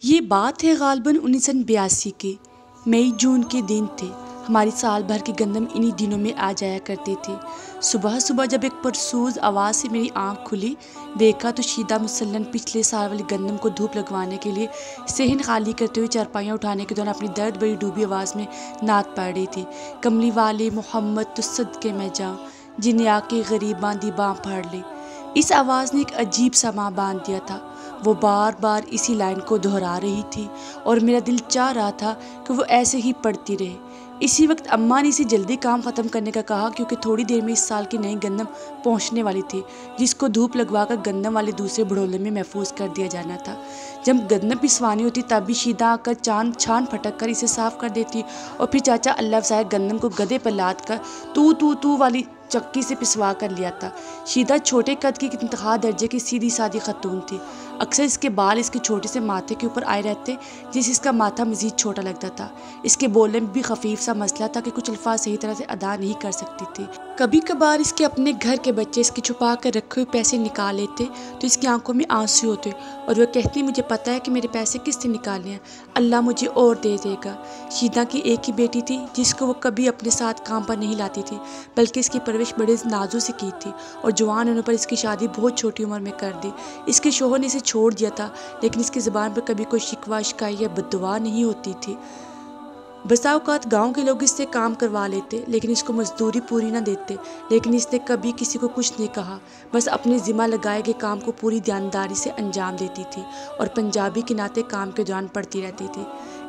ये बात है गालबन 1982 की। मई जून के दिन थे। हमारी साल भर की गंदम इन्हीं दिनों में आ जाया करती थी। सुबह सुबह जब एक पुरसूज आवाज़ से मेरी आंख खुली, देखा तो शीदा मुसल्लन पिछले साल वाली गंदम को धूप लगवाने के लिए सेहन खाली करते हुए चारपाइयाँ उठाने के दौरान अपनी दर्द भरी डूबी आवाज़ में नात पढ़ रही थी। कमली वाले मोहम्मद तो सदके मैं जाऊँ, जिन्हें आके गरीबां दी बाँ फाड़ ली। इस आवाज़ ने एक अजीब सा माँ बांध दिया था। वो बार बार इसी लाइन को दोहरा रही थी और मेरा दिल चाह रहा था कि वो ऐसे ही पढ़ती रहे। इसी वक्त अम्मा ने इसे जल्दी काम ख़त्म करने का कहा, क्योंकि थोड़ी देर में इस साल की नई गंदम पहुंचने वाली थी, जिसको धूप लगवाकर गंदम वाले दूसरे भड़ोले में महफूज कर दिया जाना था। जब गंदम पिसवानी होती तब भी शीदा आकर छान फटक कर इसे साफ कर देती और फिर चाचा अल्लाह साहब गंदम को गधे पर लाद कर तू वाली चक्की से पिसवा कर लिया था। शीदा छोटे कद की इंतहा दर्जे की सीधी सादी खतून थी। अक्सर इसके बाल इसके छोटे से माथे के ऊपर आए रहते, जिससे इसका माथा मजीद छोटा लगता था। इसके बोलने में भी खफीफ सा मसला था कि कुछ अल्फाज सही तरह से अदा नहीं कर सकती थी। कभी कभार इसके अपने घर के बच्चे इसके छुपा कर रखे हुए पैसे निकाल लेते तो इसकी आंखों में आंसू होते और वह कहती, मुझे पता है कि मेरे पैसे किससे निकाले हैं, अल्लाह मुझे और दे देगा। शीदा की एक ही बेटी थी जिसको वो कभी अपने साथ काम पर नहीं लाती थी, बल्कि इसकी परवरिश बड़े नाजों से की थी और जवान होने पर इसकी शादी बहुत छोटी उम्र में कर दी। इसके शोहर ने इसे छोड़ दिया था, लेकिन इसकी ज़ुबान पर कभी कोई शिकवा शिकायत या बद्दुआ नहीं होती थी। बसा औकात गाँव के लोग इससे काम करवा लेते, लेकिन इसको मजदूरी पूरी ना देते, लेकिन इसने कभी किसी को कुछ नहीं कहा। बस अपने ज़िम्मा लगाए गए काम को पूरी ध्यानदारी से अंजाम देती थी और पंजाबी के नाते काम के दौरान पढ़ती रहती थी।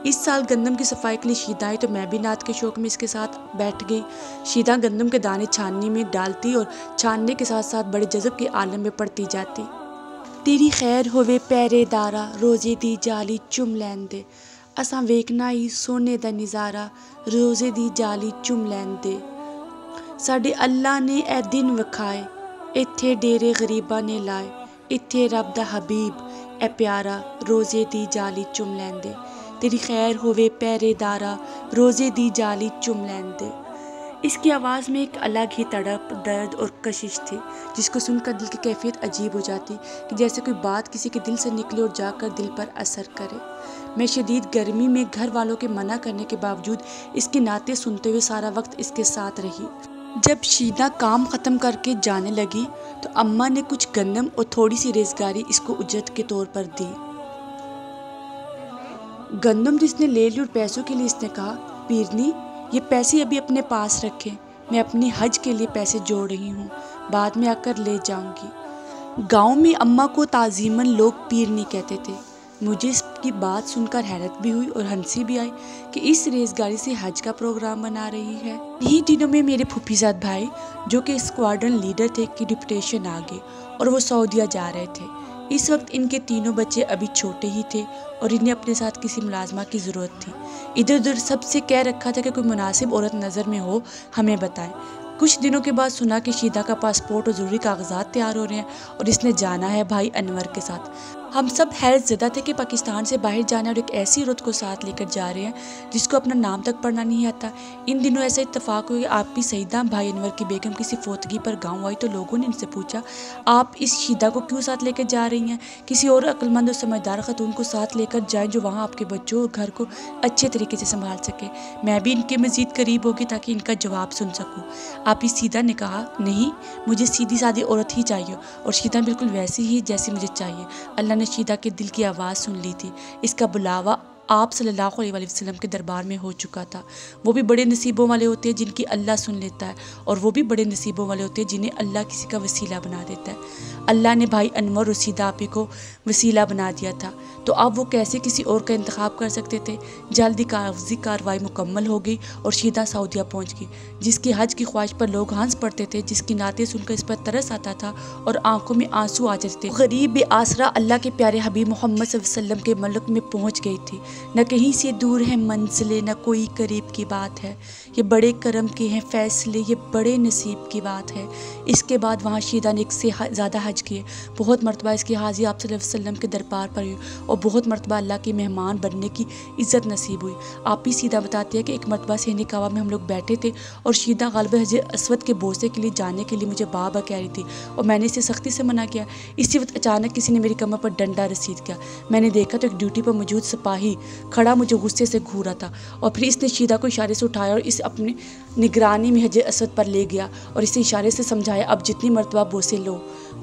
इस साल गंदम की सफाई के लिए शीदा आई तो मैं भी नात के शौक में इसके साथ बैठ गई। शीदा गंदम के दाने छाननी में डालती और छानने के साथ साथ बड़े जज़ब के आलम में पढ़ती जाती। तेरी खैर होवे पहरेदारा, रोजे दी जाली चुम लैन दे, असां वेखना ही सोने दा नज़ारा, रोजे दी जाली चुम लैन दे। साडे अल्लाह ने ए दिन विखाए, इत्थे डेरे गरीबां ने लाए, इत्थे रब दा हबीब ए प्यारा, रोजे दी जाली चुम लैन दे। तेरी खैर होवे पहरेदारा, रोजे दी जाली चुम लैन दे। इसकी आवाज़ में एक अलग ही तड़प, दर्द और कशिश थी, जिसको सुनकर दिल की कैफियत अजीब हो जाती कि जैसे कोई बात किसी के दिल से निकले और जाकर दिल पर असर करे। मैं शदीद गर्मी में घर वालों के मना करने के बावजूद इसकी नाते सुनते हुए सारा वक्त इसके साथ रही। जब शीदा काम ख़त्म करके जाने लगी तो अम्मा ने कुछ गंदम और थोड़ी सी रेज़गारी इसको उजरत के तौर पर दी। गंदम जिसने ले ली और पैसों के लिए इसने कहा, पीरनी ये पैसे अभी अपने पास रखें, मैं अपनी हज के लिए पैसे जोड़ रही हूँ, बाद में आकर ले जाऊँगी। गांव में अम्मा को ताज़ीमन लोग पीरनी कहते थे। मुझे इसकी बात सुनकर हैरत भी हुई और हंसी भी आई कि इस रेज़गाड़ी से हज का प्रोग्राम बना रही है। यही दिनों में मेरे फूफीजाद भाई, जो कि स्क्वाड्रन लीडर थे, की डिप्यूटेशन आ गई और वो सऊदीया जा रहे थे। इस वक्त इनके तीनों बच्चे अभी छोटे ही थे और इन्हें अपने साथ किसी मुलाजमा की ज़रूरत थी। इधर उधर सबसे कह रखा था कि कोई मुनासिब औरत नज़र में हो हमें बताएं। कुछ दिनों के बाद सुना कि शीदा का पासपोर्ट और ज़रूरी कागजात तैयार हो रहे हैं और इसने जाना है भाई अनवर के साथ। हम सब हैरत ज़दा थे कि पाकिस्तान से बाहर जाना और एक ऐसी औरत को साथ लेकर जा रहे हैं जिसको अपना नाम तक पढ़ना नहीं आता। इन दिनों ऐसा इत्तेफाक हुआ कि आप भी सईदा भाई अनवर की बेगम किसी फोतगी पर गाँव आई तो लोगों ने इनसे पूछा, आप इस शीदा को क्यों साथ लेकर जा रही हैं? किसी और अक्लमंद और समझदार खतून को साथ लेकर जाएँ जो वहाँ आपके बच्चों और घर को अच्छे तरीके से संभाल सके। मैं भी इनके मज़ीद करीब होगी ताकि इनका जवाब सुन सकूँ। आप इस शीदा ने कहा, नहीं, मुझे सीधी सादी औरत ही चाहिए और शीदा बिल्कुल वैसी ही जैसी मुझे चाहिए। अल्लाह ने शीदा के दिल की आवाज़ सुन ली थी। इसका बुलावा आप सल्लल्लाहु अलैहि वसल्लम के दरबार में हो चुका था। वो भी बड़े नसीबों वाले होते हैं जिनकी अल्लाह सुन लेता है, और वो भी बड़े नसीबों वाले होते हैं जिन्हें अल्लाह किसी का वसीला बना देता है। अल्लाह ने भाई अनवर और शीदा आपी को वसीला बना दिया था, तो अब वो कैसे किसी और का इंतखाब कर सकते थे। जल्दी कागजी कार्रवाई मुकम्मल हो गई और शीदा सऊदीया पहुँच गई, जिसकी हज की ख्वाहिश पर लोग हंस पड़ते थे, जिसकी नाते सुनकर इस पर तरस आता था और आंखों में आंसू आ जाते थे। गरीब बेआसरा अल्लाह के प्यारे हबीब मोहम्मद सल्लल्लाहु अलैहि वसल्लम के मुल्क में पहुँच गई थी, न कहीं से दूर है मंजिलें, न कोई करीब की बात है। ये बड़े करम के हैं फ़ैसले, ये बड़े नसीब की बात है। इसके बाद वहाँ शीदा ने एक से ज़्यादा हज किए। बहुत मरतबा इसकी हाज़िरी आप सल्लल्लाहु अलैहि वसल्लम के दरबार पर हुई और बहुत मरतबा अल्लाह के मेहमान बनने की इज़्ज़त नसीब हुई। आप ही सीधा बताते हैं कि एक मरतबा सहनी काबा में हम लोग बैठे थे और शीदा गालिब हजर असवद के बोसे के लिए जाने के लिए मुझे बाबा कह रही थी और मैंने इसे सख्ती से मना किया। इसी वक्त अचानक किसी ने मेरी कमर पर डंडा रसीद किया। मैंने देखा तो एक ड्यूटी पर मौजूद सिपाही खड़ा मुझे गुस्से से घूर रहा था और फिर इसने शीदा को इशारे से उठाया और इसे अपनी निगरानी में हजर असवद पर ले गया और इसे इशारे से समझाया अब जितनी मरतबा बोसे लो।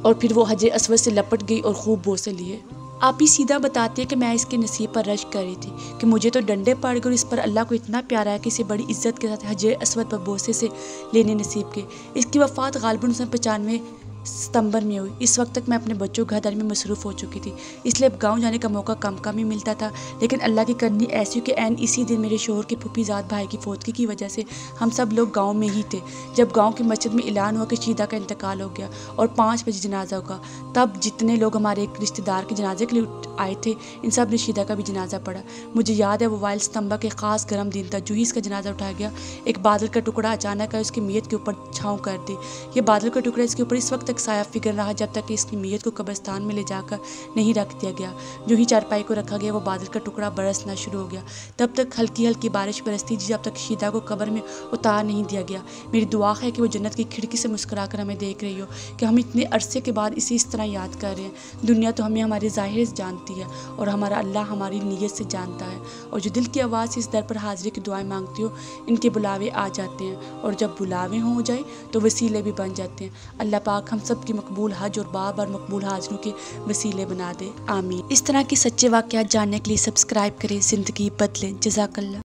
और फिर वो हजर असवद से लपट गई और खूब बोसे लिए। आप ही सीधा बताते हैं कि मैं इसके नसीब पर रश कर रही थी कि मुझे तो डंडे पड़ गए और इस पर अल्लाह को इतना प्यारा है कि इसे बड़ी इज्जत के साथ हजर असवद पर बोसे से लेने नसीब के। इसकी वफ़ात गालिबन 1995 सितंबर में हुई। इस वक्त तक मैं अपने बच्चों घरदारी में मसरूफ़ हो चुकी थी, इसलिए अब गांव जाने का मौका कम ही मिलता था। लेकिन अल्लाह की करनी ऐसी कि ऐन इसी दिन मेरे शोहर के फूफीज़ाद भाई की फौतगी की वजह से हम सब लोग गांव में ही थे। जब गांव की मस्जिद में ऐलान हुआ कि शीदा का इंतकाल हो गया और 5 बजे जनाजा होगा, तब जितने लोग हमारे एक रिश्तेदार के जनाजे के लिए आए थे इन सब ने शीदा का भी जनाजा पढ़ा। मुझे याद है वो वाइल सितंबर के ख़ास गर्म दिन था। जो ही इसका जनाजा उठाया गया, एक बादल का टुकड़ा अचानक आया, उसकी मैयत के ऊपर छाँव कर दी। ये बादल का टुकड़ा इसके ऊपर इस वक्त तक साया फिक्र रहा जब तक कि इसकी मैयत को कब्रिस्तान में ले जाकर नहीं रख दिया गया। जो ही चारपाई को रखा गया, वो बादल का टुकड़ा बरसना शुरू हो गया। तब तक हल्की हल्की बारिश बरसती जब तक शीदा को कब्र में उतार नहीं दिया गया। मेरी दुआ है कि वो जन्नत की खिड़की से मुस्कुरा कर हमें देख रही हो कि हम इतने अरसे के बाद इसे इस तरह याद कर रहे हैं। दुनिया तो हमें हमारे ज़ाहिर से जानती है और हमारा अल्लाह हमारी नीयत से जानता है। और जो दिल की आवाज़ से इस दर पर हाजिरी की दुआएं मांगती हो, इनके बुलावे आ जाते हैं और जब बुलावे हो जाए तो वसीले भी बन जाते हैं। अल्लाह पाक हम सब की मकबूल हज और बार बार मकबूल हाजिरों के वसीले बना दे, आमीन। इस तरह के सच्चे वाक़यात जानने के लिए सब्सक्राइब करें। ज़िंदगी बदलें। जज़ाकल्लाह।